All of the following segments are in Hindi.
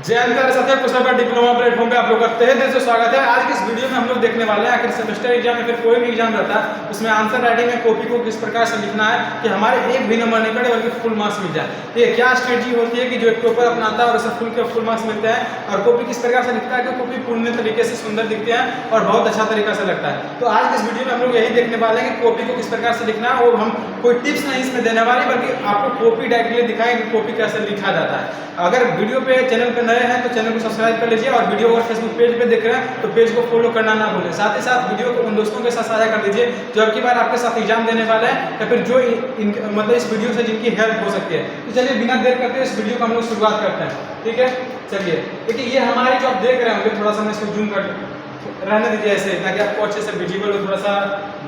जय अंतर सत्य कुशल पर डिप्लोमा प्लेटफॉर्म पे आप लोग का तहे दिल से स्वागत है। आज की इस वीडियो में हम लोग देखने वाले हैं आखिर सेमेस्टर एग्जाम या फिर कोई भी एग्जाम रहता है उसमें आंसर राइटिंग में कॉपी को किस प्रकार से लिखना है कि हमारे एक भी नंबर नहीं कटे बल्कि फुल मार्क्स मिल जाए। ये क्या स्ट्रेटजी होती है कि जो एक टॉपर अपनाता है और उसे फुल मार्क्स मिलते हैं, और कॉपी किस प्रकार से लिखता है कि कॉपी पूर्ण तरीके से सुंदर दिखते हैं और बहुत अच्छा तरीका से लगता है। तो आज की इस वीडियो में हम लोग यही देखने वाले हैं कि कॉपी को किस प्रकार से लिखना है, और हम कोई टिप्स नहीं इसमें देने वाले बल्कि आपको कॉपी डायरेक्टली दिखाएंगे कि कॉपी कैसे लिखा जाता है। अगर वीडियो पे चैनल पे नए हैं तो चैनल को सब्सक्राइब कर लीजिए, और वीडियो अगर फेसबुक पेज पे देख रहे हैं तो पेज को फॉलो करना ना भूलें। साथ ही साथ वीडियो को उन दोस्तों के साथ साझा कर दीजिए जो अब की बार आपके साथ एग्जाम देने वाले हैं या फिर जो मतलब इस वीडियो से जिनकी हेल्प हो सकती है। तो चलिए बिना देर करते इस वीडियो को हम लोग शुरुआत करते हैं। ठीक है, चलिए देखिए ये हमारी जो आप देख रहे होंगे, थोड़ा सा मैं इसको जूम कर रहने दीजिए ऐसे ताकि आपको अच्छे से विजिबल हो, थोड़ा सा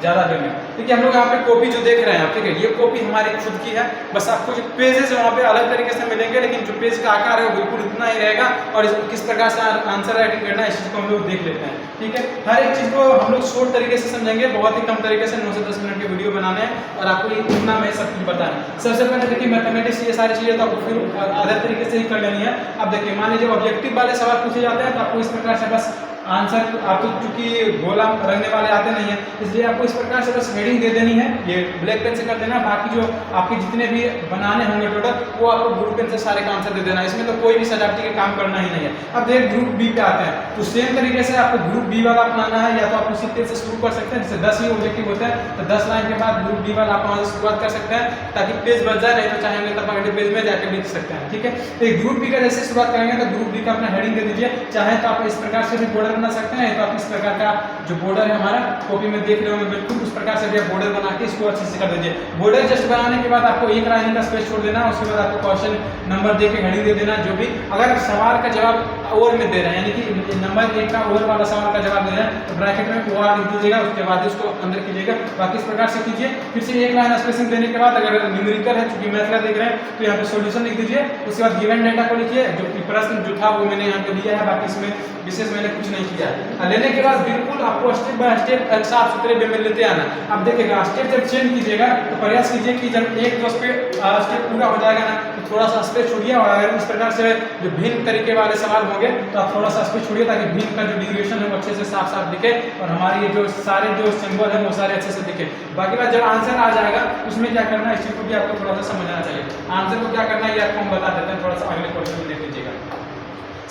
ज़्यादा देने। ठीक है, हम लोग यहाँ पे कॉपी जो देख रहे हैं आप, ठीक है, ये कॉपी हमारी खुद की है। बस आपको जो पेजेस है वहाँ पे अलग तरीके से मिलेंगे, लेकिन जो पेज का आकार है वो बिल्कुल इतना ही रहेगा। और किस प्रकार से आंसर राइटिंग करना है इस चीज़ को हम लोग देख लेते हैं। ठीक है, हर एक चीज़ को हम लोग शॉर्ट तरीके से समझेंगे, बहुत ही कम तरीके से 9 से 10 मिनट के वीडियो बनाने हैं और आपको इतना मैं सब कुछ बताएं। सबसे पहले देखिए मैथमेटिक्स ये सारी चीज़ें तो आपको फिर अलग तरीके से ही कर लेनी है। अब देखिए मान लीजिए ऑब्जेक्टिव वाले सवाल पूछे जाते हैं तो आपको इस प्रकार से बस आंसर, आपको चूंकि गोला रंगने वाले आते नहीं है इसलिए आपको इस प्रकार से बस हेडिंग दे देनी है, ये ब्लैक पेन से कर देना। बाकी जो आपके जितने भी बनाने होंगे टोटल वो आपको ग्रुप पेन से सारे का आंसर दे देना, इसमें तो कोई भी सजावटी के काम करना ही नहीं है। अब देखिए ग्रुप बी पे आते हैं तो सेम तरीके से आपको ग्रुप बी वाला अपनाना है, या तो आप उसी पेज से शुरू कर सकते हैं। जैसे 10 ही ऑब्जेक्टिव होते हैं तो 10 लाइन के बाद ग्रुप बी वाला आप वहाँ से शुरुआत कर सकते हैं ताकि पेज बच जाए, नहीं तो चाहेंगे तब अगले पेज में जाकर लिख सकते हैं। ठीक है, तो ग्रुप बी का जैसे शुरुआत करेंगे तो ग्रुप बी का अपना हेडिंग दे दीजिए। चाहे तो आप इस प्रकार से भी बॉर्डर बना सकते हैं, तो इस प्रकार का जो बॉर्डर है हमारा कॉपी में देख रहे होंगे बिल्कुल उस प्रकार से भी आप बॉर्डर बना के इसको अच्छे से कर दीजिए। बॉर्डर जस्ट बनाने के बाद आपको एक लाइन का स्पेस छोड़ देना, उसके बाद आपको क्वेश्चन नंबर दे के हेडिंग दे देना। जो भी अगर सवाल का जवाब ओवर में दे रहे हैं, यानी कि नंबर 1 का ओवर वाला सवाल का जवाब दे रहे हैं तो ब्रैकेट में ओवर लिख दीजिएगा, उसके बाद उसको अंदर कीजिएगा। बाकी इस प्रकार से कीजिए। फिर से एक लाइन स्पेसिंग देने के बाद अगर न्यूमेरिकल है, चूंकि मैथ का देख रहे हैं तो यहाँ पे सॉल्यूशन लिख दीजिए। उसके बाद गिवन डेटा को लिखिए, जो कि प्रश्न जो था वो मैंने यहाँ पे लिया है, बाकी इसमें विशेष मैंने कुछ नहीं किया है। लेने के बाद बिल्कुल आपको स्टेप बाय स्टेप साफ सुथरे वे में लेते आना। अब देखिएगा स्टेप जब चेंज कीजिएगा तो प्रयास कीजिए कि जब 1-2 स्टेप पूरा हो जाएगा ना तो थोड़ा सा स्पेस छोड़िए, और अगर इस प्रकार से जो भिन्न तरीके वाले सवाल होंगे तो आप थोड़ा सा स्पेस छोड़िए ताकि भिन्न का जो ड्यूरेशन है वो अच्छे से साफ साफ दिखे और हमारे ये जो सारे जो सिंबल है वो सारे अच्छे से दिखे। बाकी बात जब आंसर आ जाएगा उसमें क्या करना है इस चीज को भी आपको थोड़ा सा समझना चाहिए। आंसर को क्या करना है ये आपको हम बता देते हैं, थोड़ा सा अगले क्वेश्चन में देख लीजिएगा।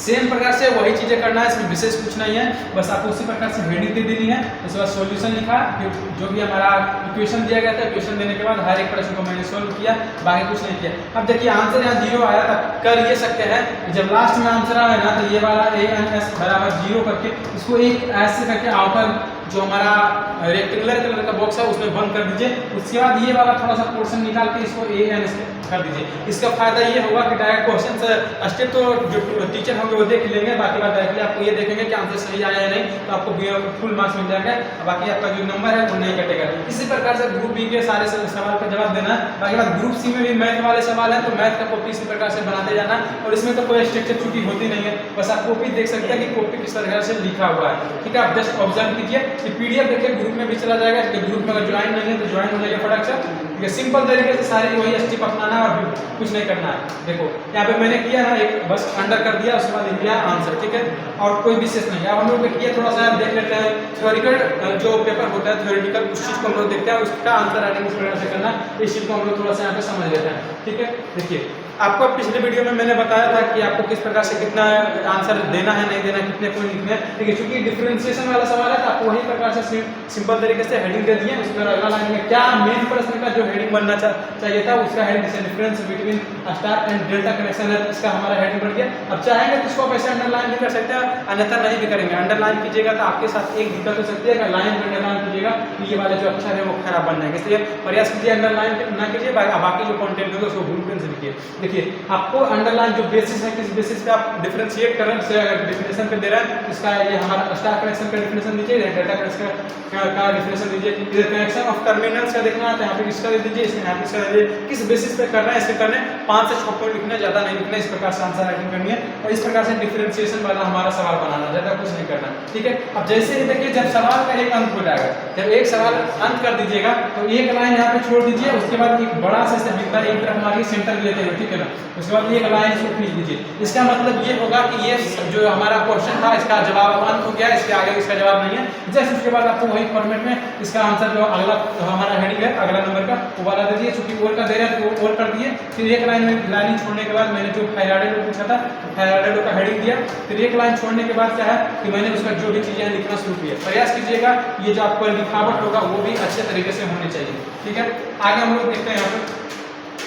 सेम प्रकार से वही चीजें करना है, इसमें विशेष कुछ नहीं है, बस आपको उसी प्रकार से हेडिंग दे देनी है। उसके बाद सॉल्यूशन लिखा, फिर जो भी हमारा इक्वेशन दिया गया था इक्वेशन देने के बाद हर एक प्रश्न को मैंने सोल्व किया, बाकी कुछ नहीं किया। अब देखिए आंसर यहाँ 0 आया था, कर ये सकते हैं जब लास्ट में आंसर आए ना तो ये वाला ANS बराबर 0 करके इसको एक ऐसे करके आउटर जो हमारा रेक्टेंगुलर कलर का बॉक्स है उसमें बंद कर दीजिए। उसके बाद ये वाला थोड़ा सा पोर्शन निकाल के इसको ANS कर दीजिए। इसका फायदा ये होगा कि डायरेक्ट क्वेश्चन से स्टेप तो जो टीचर होंगे वो देख लेंगे, बाकी बात डायरेक्टली आपको ये देखेंगे कि आंसर सही आया या नहीं, तो आपको फुल मार्क्स मिल जाएगा। बाकी आपका जो नंबर है वो नहीं कटेगा। इसी प्रकार से ग्रुप बी के सारे सवाल का जवाब देना है। बाकी बात ग्रुप सी में भी मैथ वाले सवाल है तो मैथ का कॉपी इसी प्रकार से बनाते जाना, और इसमें तो कोई स्ट्रक्चर छुट्टी होती नहीं है, बस आप कॉपी देख सकते हैं कि कॉपी किस प्रकार से लिखा हुआ है। ठीक है, आप जस्ट ऑब्जर्व कीजिए कि PDF देखिए ग्रुप में भी चला जाएगा, इसलिए ग्रुप में अगर ज्वाइन नहीं है तो ज्वाइन हो जाएगा फटाक से। ठीक है, सिंपल तरीके से सारी वही स्टेप अपनाना है और कुछ नहीं करना है। देखो यहाँ पे मैंने किया ना, एक बस अंडर कर दिया, उसके बाद लिख दिया आंसर। ठीक है, और कोई विशेष नहीं। अब हम लोग किया थोड़ा सा देख लेते हैं थ्योरिकल जो पेपर होता है थ्योरिटिकल, उस चीज को हम लोग देखते हैं, उसका आंसर राइटिंग इस प्रकार से करना, इस चीज को हम लोग थोड़ा सा यहाँ पे समझ लेते हैं। ठीक है, देखिए आपको पिछले वीडियो में मैंने बताया था कि आपको किस प्रकार से कितना आंसर देना है, नहीं देना, कितने पॉइंट लिखने हैं। ठीक है, क्योंकि डिफरेंशिएशन वाला सवाल है तो आपको वही प्रकार से सिंपल तरीके से हेडिंग दे दिए। उसके बाद अगला लाइन में क्या मेन प्रश्न का जो हेडिंग बनना चाहिए था उसका हेडिंग, जैसे difference between star and delta connection है, इसका हमारा हेडिंग बन गया। अब चाहेंगे तो इसको आप ऐसे अंडरलाइन भी कर सकते हैं, अन्यथा नहीं भी करेंगे। अंडरलाइन कीजिएगा तो आपके साथ एक दिक्कत हो सकती है, अगर लाइन पर अंडरलाइन कीजिएगा तो ये वाले जो अक्षर है वो खराब बन जाएंगे, इसलिए प्रयास कीजिए अंडरलाइन ना कीजिए। बाकी जो कंटेंट होगा उसको ब्लू पेन से लिखिए। देखिए आपको अंडरलाइन जो बेसिस है किस बेसिस पे आप डिफरेंशिएट कर रहे हैं, अगर डिफिनेशन पे दे रहे हैं इसका ये हमारा स्टार कनेक्शन का डिफिनेशन दीजिए, डेल्टा कनेक्शन का डिफिनेशन दीजिए। इधर कनेक्शन ऑफ टर्मिनल्स का देखना है तो यहाँ पे इसका दे दीजिए, इसमें यहाँ पे इसका दे दीजिए। किस बेसिस पे कर रहे हैं इससे करने 5 से 6 पॉइंट लिखना, ज्यादा नहीं लिखना। इस प्रकार से आंसर राइटिंग करनी है और इस प्रकार से डिफरेंशिएशन वाला हमारा सवाल बनाना, ज्यादा कुछ नहीं करना। ठीक है, अब जैसे ही देखिए जब सवाल का एक अंत हो जाएगा, जब एक सवाल अंत कर दीजिएगा तो एक लाइन यहाँ पे छोड़ दीजिए, उसके बाद एक बड़ा सा बिंदु एक तरफ हमारी सेंटर लेते हुए। ठीक ठीक है ना। उसके बाद एक लाइन इसको खींच दीजिए। इसका मतलब ये होगा कि ये जो हमारा क्वेश्चन था इसका जवाब अंत हो गया, इसके आगे इसका जवाब नहीं है। जस्ट उसके बाद आपको वही फॉर्मेट में इसका आंसर जो अगला हमारा हेडिंग है अगला नंबर का वो वाला दे दिए। चूंकि और का दे रहे हैं तो और कर दिए। फिर एक लाइन छोड़ने के बाद मैंने जो थायराइड लो पूछा था थायराइड लो का हेडिंग दिया। फिर एक लाइन छोड़ने के बाद क्या है कि मैंने उसका जो भी चीजें लिखना शुरू किया। प्रयास कीजिएगा ये जो आपको लिखावट होगा वो भी अच्छे तरीके से होनी चाहिए, ठीक है। आगे हम लोग देखते हैं यहाँ पे।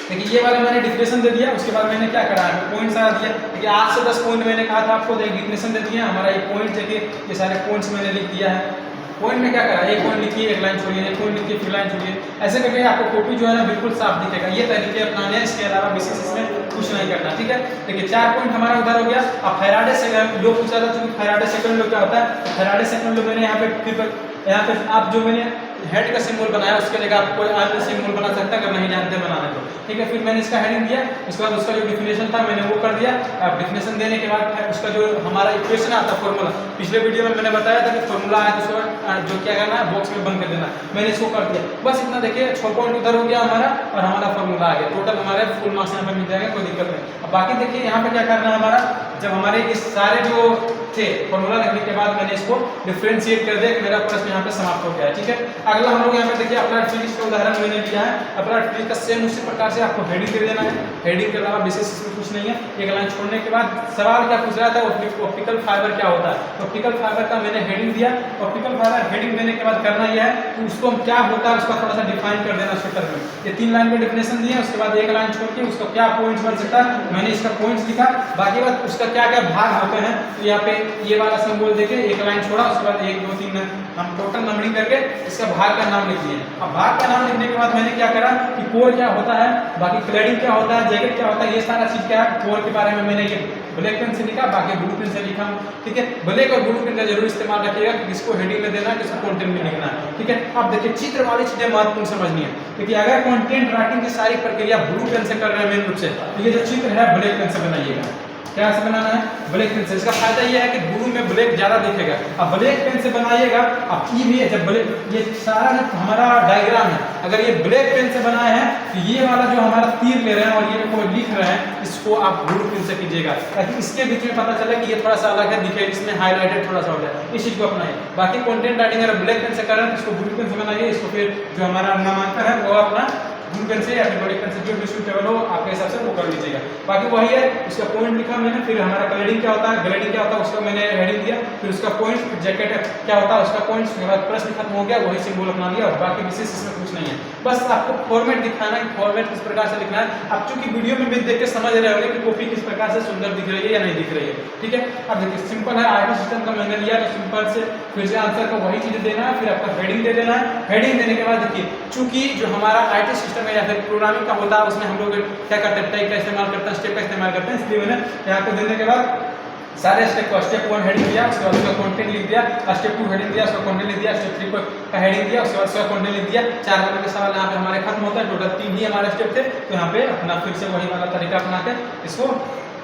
देखिए ये वाला मैंने डिफिनेशन दे दिया। उसके बाद मैंने क्या करा है पॉइंट सारा दिया। देखिए 8 से 10 पॉइंट मैंने कहा था आपको, डिफिनेशन दे दिया। हमारा ये पॉइंट देखिए ये सारे पॉइंट्स मैंने लिख दिया है। पॉइंट में क्या करा, एक पॉइंट लिखिए, एक लाइन छोड़िए, एक पॉइंट लिखिए, फिर लाइन छोड़िए। ऐसे करके आपको कॉपी जो है ना बिल्कुल साफ दिखेगा। ये तरीके अपनाने हैं, इसके अलावा विशेष इसमें कुछ नहीं करना, ठीक है। देखिए 4 पॉइंट हमारा उधर हो गया। अब फैराडे से लो पूछा था, क्योंकि फैराडे सेकंड लो क्या होता है। फैराडे सेकंड लो मैंने यहाँ पे आप जो मैंने हेड का सिंबल बनाया उसके जगह आप कोई अन्य सिंबल बना सकता है अगर नहीं जानते बनाने को, ठीक है। फिर मैंने इसका हेडिंग दिया। उसके बाद उसका जो डिफिनेशन था मैंने वो कर दिया। अब डिफिनेशन देने के बाद उसका जो हमारा इक्वेशन आता है फॉर्मूला, पिछले वीडियो में मैंने बताया था कि फॉर्मूला आया तो उसको जो क्या करना है बॉक्स में बंद कर देना। मैंने इसको कर दिया। बस इतना देखिए 6 पॉइंट उधर हो गया हमारा और हमारा फॉर्मूला आ गया। टोटल हमारे फुल मार्क्स यहाँ पे मिल जाएगा, कोई दिक्कत नहीं। अब बाकी देखिए यहाँ पे क्या करना है हमारा, जब हमारे ये सारे जो थे फॉर्मूला लिखने के बाद मैंने इसको डिफरेंशिएट कर दिया कि मेरा प्रश्न यहाँ पे समाप्त हो गया है, ठीक है। अगला हम लोग यहाँ पे देखिए अप्लाइड फिजिक्स का उदाहरण मैंने लिया है। अप्लाइड फिजिक्स का सेम उसी प्रकार से आपको हेडिंग दे देना है। हेडिंग के अलावा विशेष इसमें कुछ नहीं है। एक लाइन छोड़ने के बाद सवाल क्या पूछ रहा था, ऑप्टिकल फाइबर क्या होता है। ऑप्टिकल फाइबर का मैंने हेडिंग दिया। ऑप्टिकल फाइबर हेडिंग देने के बाद करना यह है कि उसको क्या होता है उसका थोड़ा सा डिफाइन कर देना शॉर्टर में। ये 3 लाइन में डिफिनेशन दिया। उसके बाद एक लाइन छोड़ के उसका क्या पॉइंट्स बन सकता है मैंने इसका पॉइंट्स लिखा। बाकी बात उसका क्या क्या भाग होते हैं तो यहाँ पे ये वाला सिंबल देके एक लाइन छोड़ा। उसके बाद 1 2 3 हम टोटल नंबरिंग करके इसका भाग का नाम लिख दिए। अब भाग का नाम लिखने के बाद मैंने क्या करा कि कोर क्या होता है, बाकी क्लैडिंग क्या होता है, जैकेट क्या होता है, ये सारा चीज क्या है कोर के बारे में मैंने ये ब्लैक पेन से लिखा, बाकी ब्लू पेन से लिखा, ठीक है। ब्लैक और ब्लू पेन का जरूर इस्तेमाल रखिएगा कि किसको हेडिंग में देना है, किसको कंटेंट में लिखना है, ठीक है। अब देखिए चित्र वाली चीजें महत्वपूर्ण समझनी है, क्योंकि अगर कंटेंट राइटिंग की सारी प्रक्रिया ब्लू पेन से कर रहे हैं मेन रूप से, तो ये जो चित्र है ब्लैक पेन से बनाइएगा। क्या से बनाना है, ब्लैक पेन से। इसका फायदा ये है कि ब्लू में ब्लैक ज्यादा दिखेगा। अब ब्लैक पेन से बनाइएगा। अब ई भी है जब ब्लैक, ये सारा जो हमारा डायग्राम है अगर ये ब्लैक पेन से बनाए हैं तो ये वाला जो हमारा तीर ले रहे हैं और ये कोई लिख रहे हैं इसको आप ब्लू पेन से कीजिएगा, ताकि इसके बीच में पता चले कि ये थोड़ा सा अलग है, दिखे, इसमें हाईलाइटेड थोड़ा सा हो जाए। इस चीज को अपनाइए। बाकी कंटेंट राइटिंग अगर ब्लैक पेन से कर रहे हैं तो इसको ब्लू पेन से बनाइए। इसको फिर जो हमारा नामांकन है वो अपना ब्लू पेन से या फिर ब्लैक पेन से जो भी सूटेबल हो आपके हिसाब से वो कर लीजिएगा। बाकी वही है, उसका पॉइंट लिखा मैंने। फिर हमारा क्लैडिंग क्या होता है, ग्लेडिंग क्या होता है उसका मैंने हेडिंग दिया। फिर उसका पॉइंट, जैकेट क्या होता है उसका पॉइंट। उसके बाद प्रश्न खत्म हो गया, वही सिंबल अपना लिया और बाकी विशेष इसमें कुछ नहीं है। बस आपको फॉर्मेट दिखाना है, फॉर्मेट किस प्रकार से लिखना है। आप चूंकि वीडियो में भी देख के समझ रहे होंगे कि कॉपी किस प्रकार से सुंदर दिख रही है या नहीं दिख रही है, ठीक है। अब देखिए सिंपल है, आईटी सिस्टम का मैंने लिया तो सिंपल से फिर से आंसर का वही चीज देना है। फिर आपका हेडिंग दे देना है। हेडिंग देने के बाद देखिए चूंकि जो हमारा आईटी सिस्टम है या फिर प्रोग्रामिंग का होता है उसमें हम लोग क्या करते हैं, टाइप का इस्तेमाल करते हैं, स्टेप का इस्तेमाल करते हैं। इसलिए मैंने यहाँ पे देने के बाद सारे स्टेप को स्टेप 1 हेडिंग दिया, उसके बाद उसका कंटेंट लिख दिया, स्टेप 2 हेडिंग दिया, उसका कंटेंट लिख दिया, स्टेप 3 का हेडिंग दिया, उसके बाद उसका कंटेंट लिख दिया। 4 नंबर के सवाल यहाँ पे हमारे खत्म होता है। टोटल 3 ही हमारे स्टेप थे, तो यहाँ पे अपना फिर से वही वाला तरीका अपना के इसको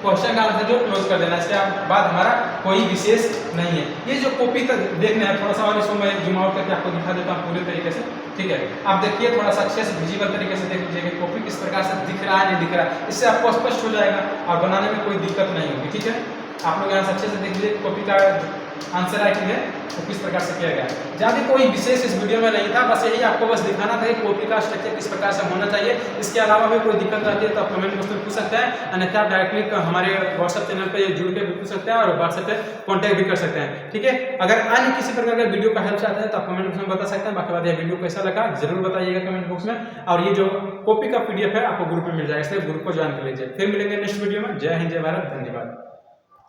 क्वेश्चन का आंसर जो क्लोज कर देना। इसके बाद हमारा कोई विशेष नहीं है। ये जो कॉपी तक देखना है थोड़ा सा और इसको मैं जूम आउट करके आपको दिखा देता हूँ पूरे तरीके से, ठीक है। आप देखिए थोड़ा सा अच्छे से विजिबल तरीके से देख लीजिए कि कॉपी किस प्रकार से दिख रहा है नहीं दिख रहा है। इससे आपको स्पष्ट हो जाएगा और बनाने में कोई दिक्कत नहीं होगी, ठीक है। आप लोग यहाँ से अच्छे से देख लीजिए कॉपी का आंसर राइटिंग है तो किस प्रकार से किया गया है। ज़्यादा कोई विशेष इस वीडियो में नहीं था, बस यही आपको बस दिखाना था कि कॉपी का स्ट्रक्चर किस प्रकार से होना चाहिए। इसके अलावा भी कोई दिक्कत रहती है तो आप कमेंट बॉक्स में पूछ सकते हैं, अन्यथा आप डायरेक्टली हमारे व्हाट्सएप चैनल पे जुड़ के भी पूछ सकते हैं और व्हाट्सएप पे कॉन्टैक्ट भी कर सकते हैं, ठीक है। अगर अन्य किसी प्रकार का वीडियो का हेल्प चाहते हैं तो आप कमेंट बॉक्स में बता सकते हैं। बाकी बात यह वीडियो कैसा लगा जरूर बताइएगा कमेंट बॉक्स में। और ये जो कॉपी का PDF है आपको ग्रुप में मिल जाएगा, इसलिए ग्रुप को ज्वाइन कर लीजिए। फिर मिलेंगे नेक्स्ट वीडियो में। जय हिंद, जय भारत, धन्यवाद।